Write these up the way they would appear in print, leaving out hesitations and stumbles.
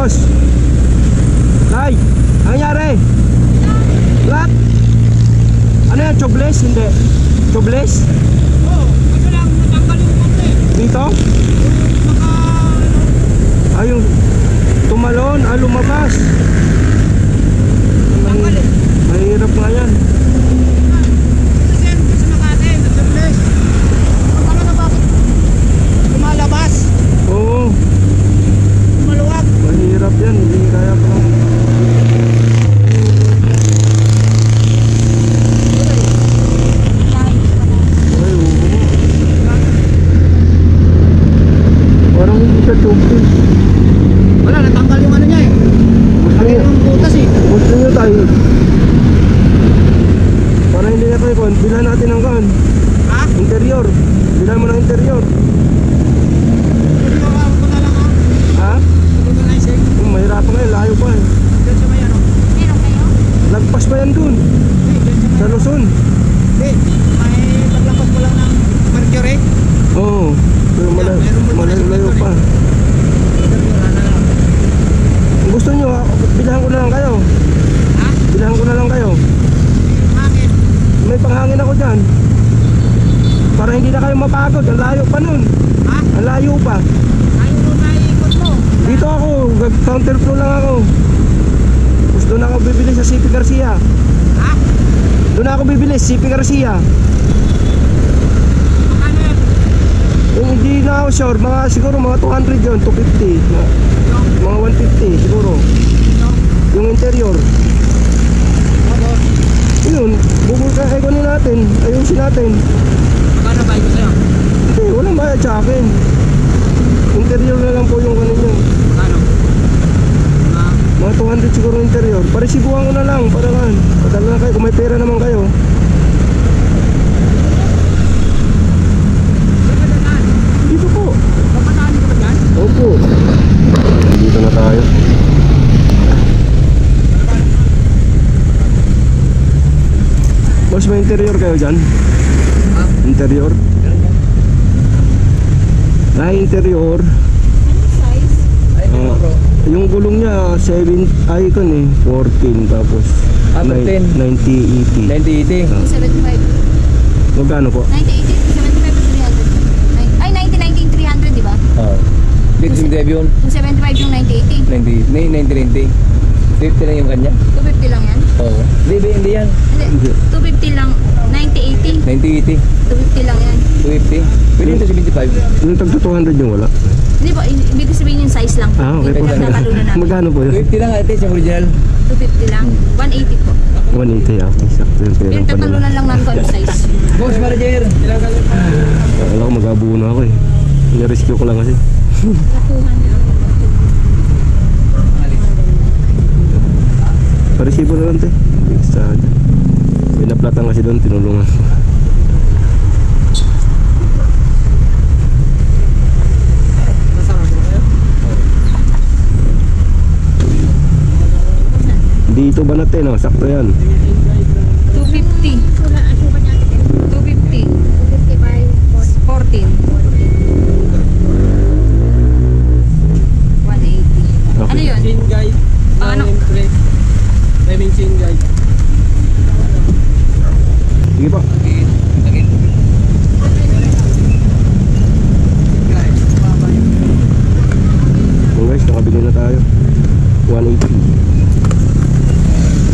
boss. Tay, ano nangyari? Flat? Ano yan, tubeless? Hindi. Tubeless? Oo, kasi lang natanggal yung konti. Dito? Ayun, tumalon, lumabas. Natanggal eh. Mahirap nga yan. Kasi sa Makati, sa place. Ang na bakit lumalabas? Oo, Maluwag. mahirap yan, hindi kaya pa. Parang hindi siya tubig. Wala, natanggal yung ano niya eh. Natanggal yung butas eh. Gusto nyo tayo. Para hindi na kayo, bilhan natin ang kan. Ha? Interior. Bilhan mo ng interior. Hindi ko na lang ha. Ha? Hindi ko na isip. Mahirapan nga, layo pa eh. Diyan sa may ano. Meron kayo? Lagpas pa yan dun. Hindi, diyan sa may Sa Luzon. Hindi, may paglapas ko lang ng Mercury. Oo. Pero malayo pa. Kung gusto nyo, bilhan ko na lang kayo. Ha? Bilhan ko na lang kayo. Hangin. May panghangin ako dyan. Para hindi na kayo mapagod. Ang layo pa nun. Ha? Ang layo pa. Ayaw mo na ikot mo. Dito ako, counterflow lang ako. Gusto na ako bibili sa CP Garcia. Ha? Doon ako bibili, CP Garcia. Makano yan? Yung hindi na ako sure, siguro mga 200 yun, 250. Mga 150 siguro. Yung interior. Tapos, Yun, kunin natin, ayusin natin. magkano ba ito sa'yo? Hindi, walang bayad sa akin. Interior na lang po yung kanina. Magkano? Mga 200 siguro interior. Parisibuhan ko na lang, para kan. Padala na kayo, kung may pera naman kayo. Dito po. Papataan ka ba dyan? Opo. Dito na tayo. Boss, may interior kayo dyan? Interior? Interior. Size? Yung gulong niya 7 icon 14 tapos 14. 9080. 9080. 75. Magkano po? 90, 75 to 300. Ay, 90, 300, di ba? Oo. Dito yung Debion. 275 yung 90, 80. 90. 50 lang yung kanya. 250 lang yan? Oo. Hindi yan. Hindi, 250 lang. 90, 80. 9080. 250 lang yan. 250. Pwede yung 75. Yung tagto 200 yung wala. Hindi po, ibig sabihin yung size lang. Okay po. Nagkakalunan namin. Magkano po yun? 250 lang ate, yung original. 250 lang. 180 po. 180 okay. Sakto yung pera Yung pa naman. tatalunan lang namin kung ano size. Boss manager. Akala ko mag-abuo na ako eh. Nirescue ko lang kasi. Parisibo na lang te. Extra dyan. Pinaplatan kasi doon, tinulungan ko. Dito ba natin no? Sakto yan. 250. 250. 14. 180. Okay. Ano yun? Chain guide. Ano? Driving chain guide. Sige po. So guys, nakabili na tayo. 180.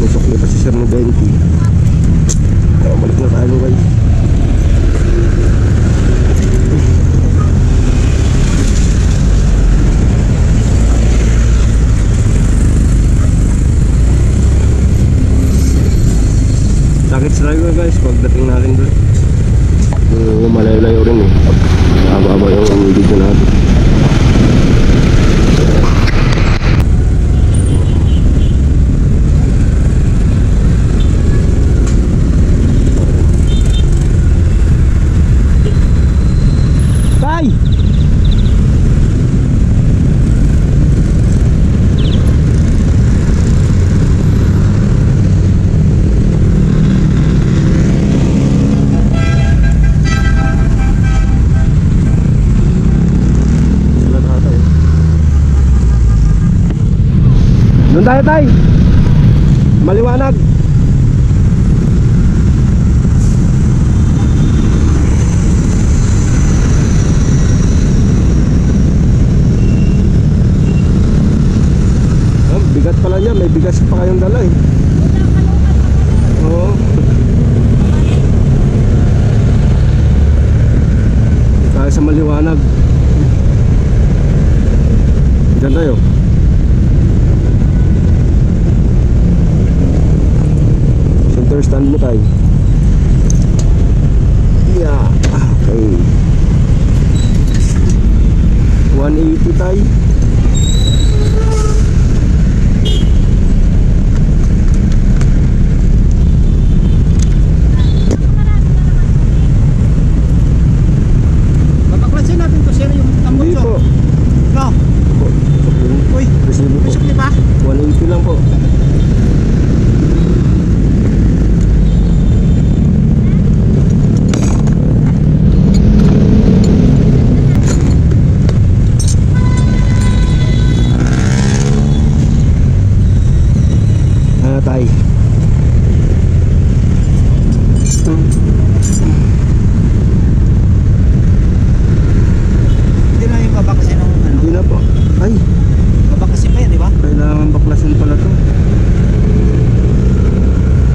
Nusok niya pa si Sir ng 20. Balik na tayo guys. Sakit sa driver guys pagdating natin doon. Malayo-layo rin eh. Haba-haba yung video natin. Bye! Doon tayo tay. Maliwanag. Bigat pala niya, may bigas pa kayong dala eh. Oo. Tayo sa maliwanag. Diyan tayo. Center stand mo tayo. Yeah. Okay. 180 tayo. Babaklasin natin to sir yung Hindi tambutso. po. No. Uy, Resibo po. may sukli pa? 180 lang po. Tay. Hindi na yung babaklasin ng ano. Hindi na po. Ay, Babaklasin pa yan, di ba? kailangan baklasin pala to.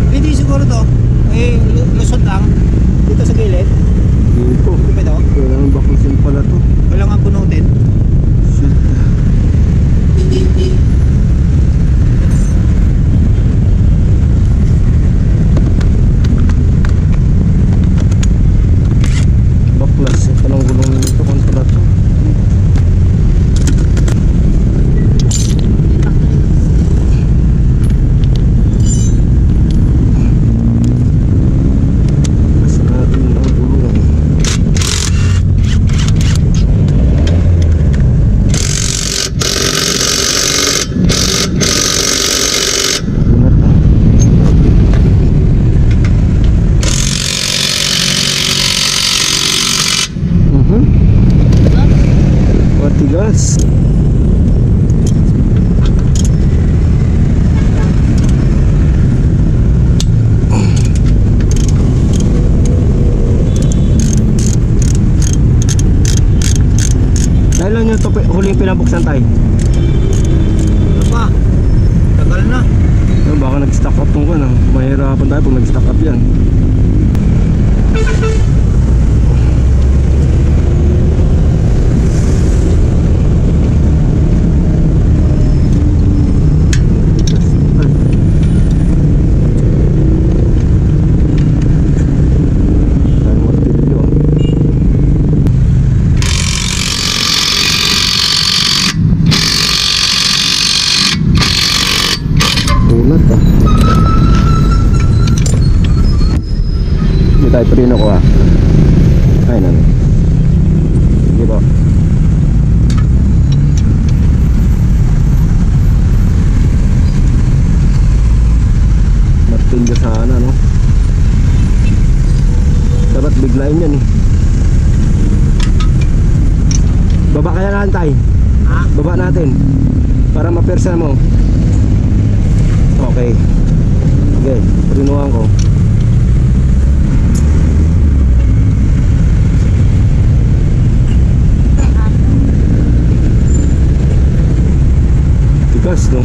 Hindi siguro to. Eh, lusot lang. Dito sa gilid. Hindi po. Di ba ito? Kailangan baklasin pala to. Kailangan punutin. Shit. Baklas. Ito lang gulong nito. Kontra to. Baklas natin ang gulong. Bunot na. Matigas. Dahil lang yung huling pinabuksan tayo. Ano pa? Tagal na. Baka nag-stack up nung kan. Mahirapan tayo pag nag-stack up yan. Dahil martilyo. Tunat ah. Hindi tayo prino ko ah. Ay nani. Hindi po. Martilyo sana no. Dapat biglayin yan eh. Baba kaya natin tayo. Ha? Baba natin. Para mapersa mo. Okay. Okay, prinuhan ko. Tigas no.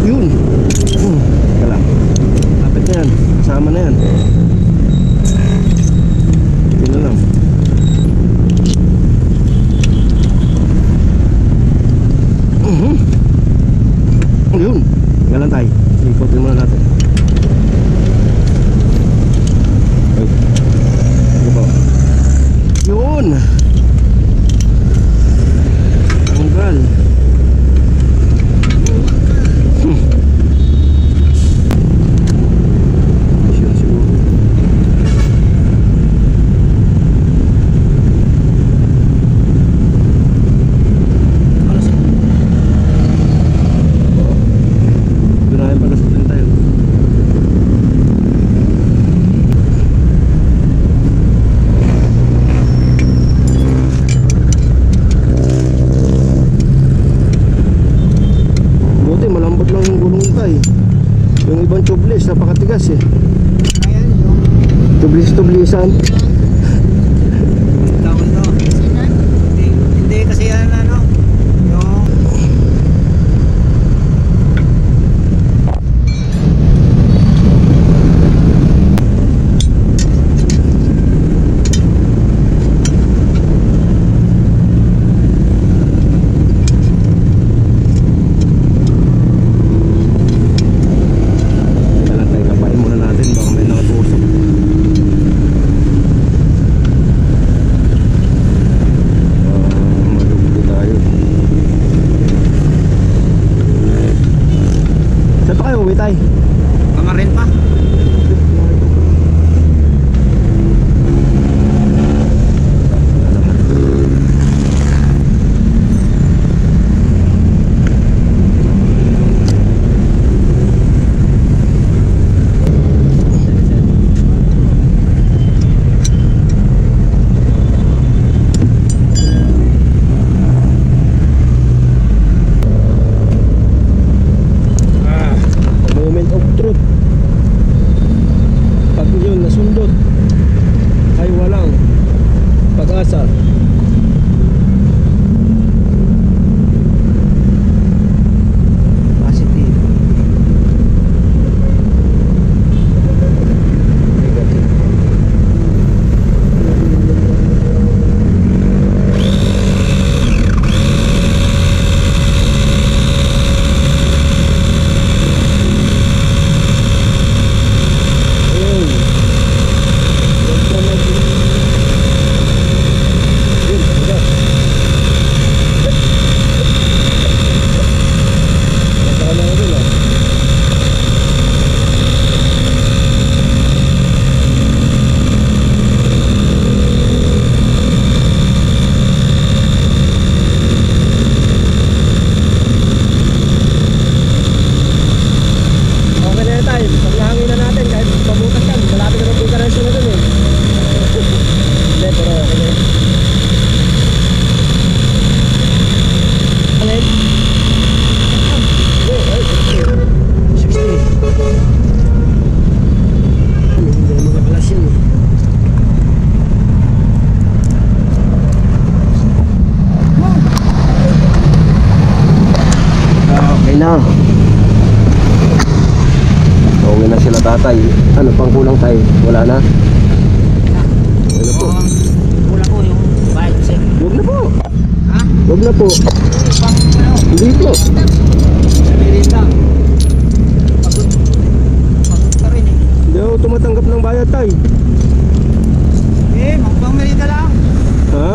Yun. Teka lang. Lapit na yan. Kasama na yan. Yun na lang. Yun. Ngalan tayo. Ikotin muna natin. Wait. Ito po. tubeless, napakatigas eh. Ayan yung Tubeless-tubelessan. tawag ito. Hindi kasi yan ano. Yung Teka lang tayo, kapain muna natin, baka may nakatusok. Malugi tayo. Saan pa kayo uwi tayo? kamarin pa. Moment of truth. Pag yun nasundot ay walang pag-asa. Positive. Negative. Ayun. Yun, udah. Nasa na ako dun. Okay na yan tayo. Pag nahangin na natin, kahit pabukas yan, malapit na ng bukarasyon na dun eh. Hindi, pero okay na yun. Alin? Hindi, ay, 60. Hindi mo nakalas yun eh. Okay na. Uwi na sila tatay. Ano pang kulang tayo? Wala na? Wala po. Kulang ko yung bayad kasi. Huwag na po. Ha? Huwag na po. Pang ano? Hindi po. Sabihin lang. Pagod. Pagod ka rin eh. Hindi ako tumatanggap ng bayad tayo. Eh, magpang merida lang. Ha?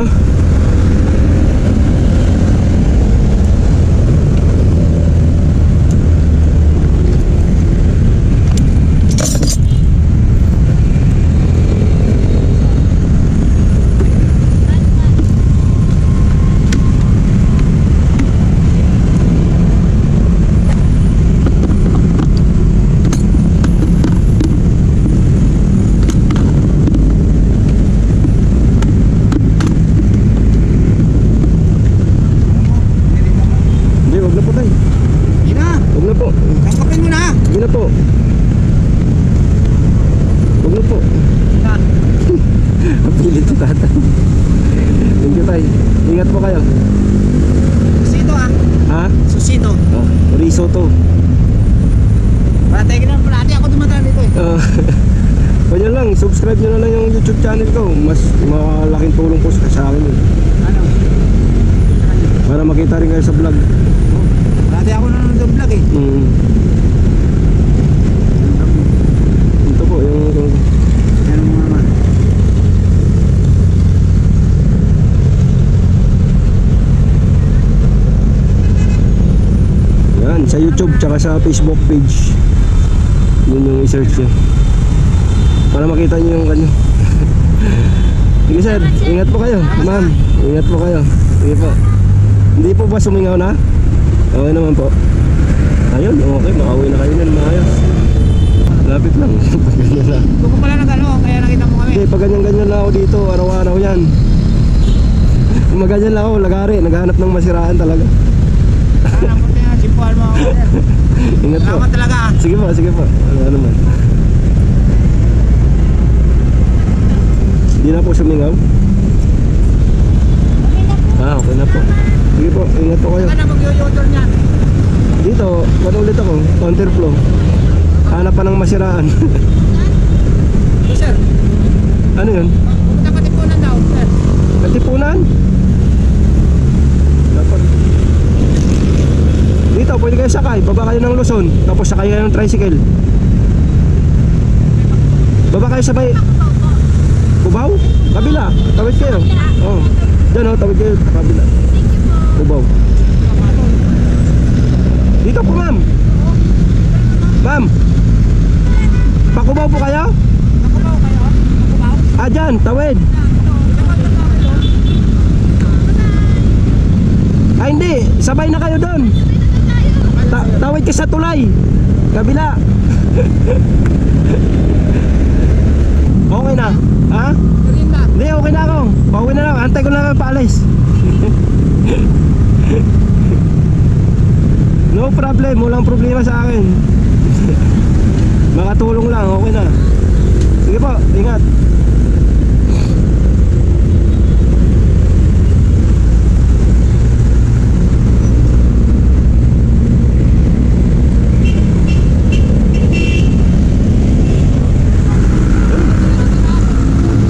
Hindi, huwag na po tayo. Hindi na. Huwag na po. Tangkapin mo na. Hindi na po. Huwag na po. Ha? Mapilit si tatay. Thank you tayo. Ingat po kayo. Susito ah. Ha? Susito. Oh, risotto. Para tayo na palati ako dumadaan dito eh. Kanya lang, subscribe nyo na lang yung YouTube channel ko. Mas malaking tulong po sa akin yun. Ano? Para makita rin kayo sa vlog. Palati ako nanonood ng vlog eh. Ito po, yung Yan mo naman. yan, sa YouTube tsaka sa Facebook page. Yun yung i-search nyo. Para makita nyo yung kanya. Sige sir, ingat po kayo. Ma'am, ingat po kayo. Sige po. Hindi po ba sumingaw na? Okay naman po. Ayun, okay, makauwi na kayo na maayos. Lapit lang. Pag ganyan lang. Doon ko pala nag-ano, kaya nakita mo kami. Hindi, pag ganyan-ganyan lang ako dito, araw-araw yan. Kung maganyan lang ako, lagari, naghahanap ng masiraan talaga. Ang puti nga, simpo pagpapawal mo ako, sir. Ingat po. Salamat talaga ah. Sige po, sige po. Ano naman. Hindi na po sumingaw. Okay na po. Sige po, ingat po kayo. Saan na mag-u-turn yan? Dito, ano ulit ako? Counterflow. Hanap pa ng masiraan. Ito, sir. Ano yun? Pumunta Katipunan daw, sir. Katipunan? Dapat. Dito, pwede kayo sakay. Baba kayo ng Luzon. Tapos sakay kayo ng tricycle. Baba kayo sabay. Cubao? Kabila. Tawid kayo. Oo. Diyan o, tawid kayo. Kabila. Cubao. Dito po, ma'am. Ma'am. Pakubaw po kayo? Nakubaw kayo? Nakubaw? Ah, dyan. Tawid. Ay, hindi. Sabay na kayo doon. Tawid ka sa tulay. Kabila. Okay na. Ha? Merinda. Hindi, okay na ako. Pauwi na lang. Antay ko na lang paalis. No problem. Walang problema sa akin. Makatulong lang. Okay na. Sige po. Ingat.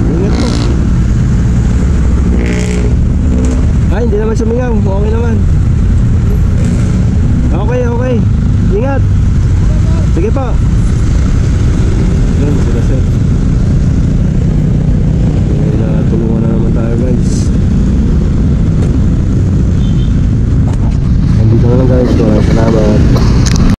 Ingat po. Ay, hindi naman sumingaw. Okay naman. Okay, okay. Ingat. Sige po. Yan, sila sir. Tulungan na naman tayo guys. Nandito na lang guys. Salamat.